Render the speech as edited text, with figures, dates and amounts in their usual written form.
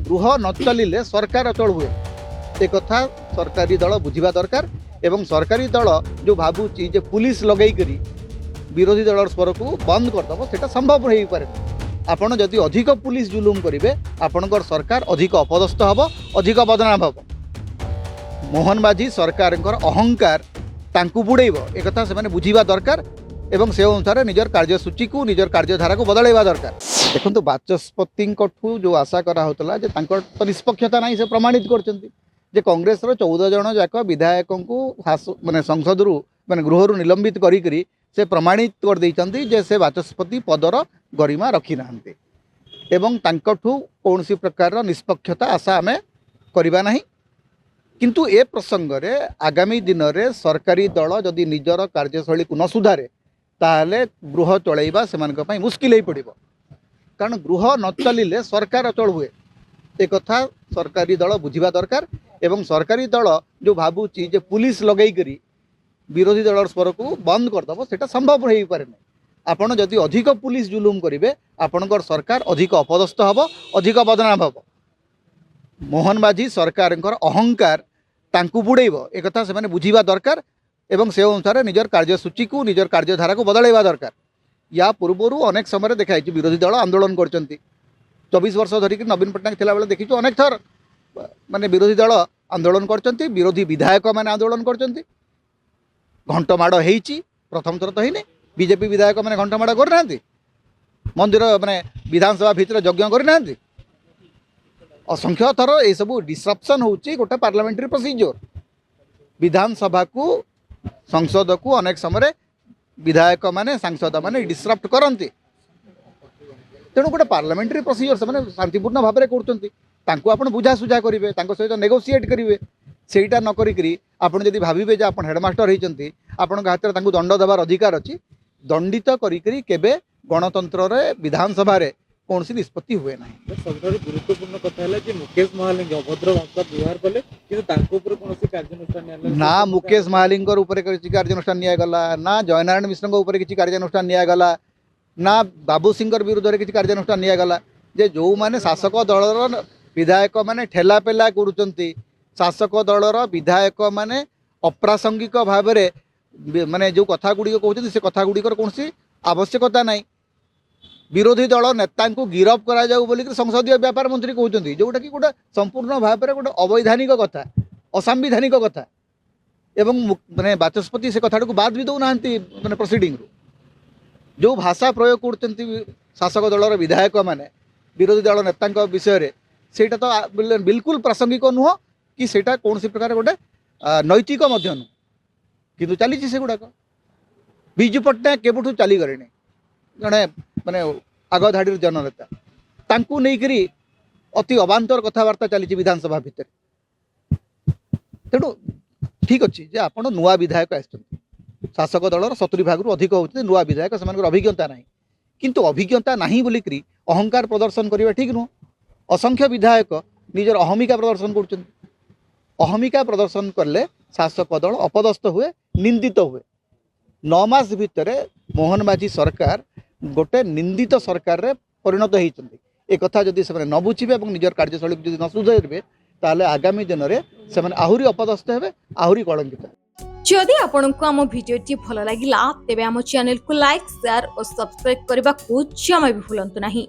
गृह न चलिले सरकार अचल हुए एक कथा सरकारी दल बुझा दरकार एवं सरकारी दल जो भावुची जे पुलिस लगे करी विरोधी दल स्वर को बंद करदेव से संभव हो पारे आपण जदि अधिक पुलिस जुलुम करेंगे आपणकर सरकार अधिक अपदस्थ हम अधिक बदनाम हम मोहन माझी सरकार अहंकार तांकू बुड़ेब एक कथा से बुझा दरकार एवं से अनुसार निजर कार्यसूची को निजर कार्यधारा को बदलवा दरकार। देखो बाचस्पति जो आशा कराला तो निष्पक्षता ना से प्रमाणित कर कांग्रेस 14 जन जाक विधायक को माने संसद रु माने गृह रु निलंबित करी से प्रमाणित कर देइचंती जे से बाचस्पति पदर गरिमा रखी नाहंते एवं तांकठु कौनसी प्रकार निष्पक्षता आशा आमे करिबा नाही। किंतु ए प्रसंग रे आगामी दिन रे सरकारी दल जदि निजर कार्यशैली को न सुधारे ताहले गृह चलैबा सेमानक पई मुश्किल हो पड़िबो कारण गृह न चलिले सरकार अचल हुए एक कथा सरकारी दल बुझा दरकार एवं सरकारी दल जो भावुची जे पुलिस लगे करी विरोधी दल स्वर को बंद करदेव से संभव हो पारे आपण जदि अधिक पुलिस जुलुम करेंगे आपणकर सरकार अधिक अपदस्थ हम अधिक बदनाम हम मोहन माझी सरकार अहंकार तांकू बुड़ेब एक कथा से बुझा दरकार एवं से अनुसार निजर कार्यसूची को निजर कार्यधारा को बदलवा दरकार। या पूर्वर अनेक समय देखाई विरोधी दल आंदोलन कर 24 वर्ष धरिक नवीन पट्टनायक थिला बेले देखीचु अनेक थर माने विरोधी दल आंदोलन करचंती विरोधी विधायक माने आंदोलन करचंती घंटमाड़ होईची प्रथम थर तो होइने बीजेपी विधायक माने घंटमाड़ करना मंदिर माने विधानसभा भितर यज्ञ करना असंख्य थर ये सब डिस्रप्शन होची गोटे पार्लियामेंट्री प्रोसीजर विधानसभा को संसद को अनेक समय विधायक माने सांसद माने डिस्रप्ट करती तेणु गोटे पार्लियामेंट्री प्रोसीजर से शांतिपूर्ण भाव में कर बुझा सुझा करेंगे सहित नेगोसीएट करेंगे सेटा न करी आपड़ जब भावे जे आप हेडमास्टर होती आपण हाथ में दंड देवार अधिकार अच्छी दंडित करें गणतंत्र विधानसभा कौन सी निष्पत्ति हुए ना। सब गुरुत्वपूर्ण कथा है कि मुकेश महालिंग अभद्र भाषा व्यवहार कले कि कार्यानुष्ठान ना मुकेश महालिंग कार्यानुष्ठान निगला ना जयनारायण मिश्र किसी कार्यानुष्ठान निगला ना बाबू सिंह विरुद्ध में किसी कार्यानुष्ठान निगला जे जो माने शासक दलर विधायक माने ठेला पेला करुचंती शासक दलर विधायक माने अप्रासंगिक भाव में माने जो कथा गुड़ी कहते से कथा गुड़िकर कौन सी आवश्यकता नहीं विरोधी दल नेता को गिरफ करा जाऊ बोली संसदीय व्यापार मंत्री कहते जोटा कि गोटे संपूर्ण भाव में गोटे अवैधानिक कथा असंविधानिक कथा एवं माने बाचस्पति से कथा को बाद भी दौना माने प्रोसीडिंग जो भाषा प्रयोग करते शासक दलर विधायक माने विरोधी दल नेता विषय सेटा तो बिल्कुल प्रासंगिक नुह कि सेटा कौन सी प्रकार गोटे नैतिक नुह किंतु चली से गुड़ाक विजु पट्टनायक केबठू चलीगले जड़े माने आग धाड़ी जननेता तांकू नहीं अति अबांतर कथबार्ता चली विधानसभा भितर तेणु ठीक अच्छे जे आप नुआ विधायक आस शासक दलर 70 भाग अधिक होते नुआ विधायक से अभिज्ञता ना किंतु अभिज्ञता ना बोलिक अहंकार प्रदर्शन करवा ठीक नुह असंख्य विधायक निजर अहमिका प्रदर्शन कर अहमिका प्रदर्शन कले शासक दल अपदस्थ हुए निंदित हुए 9 मास भितर मोहन माझी सरकार गोटे निंदित सरकार रे परिणत होती एक कथा जदि से न बुझे और निजर कार्यशैली को न सुधारे ताले आगामी दिन में से आहरी अपदस्थ हे आहरी कलंकित। जदि आपंक आम भिडी भल लगा तेब आम चैनल को लाइक शेयर और सब्सक्राइब करने को जमा भी भूलु नहीं।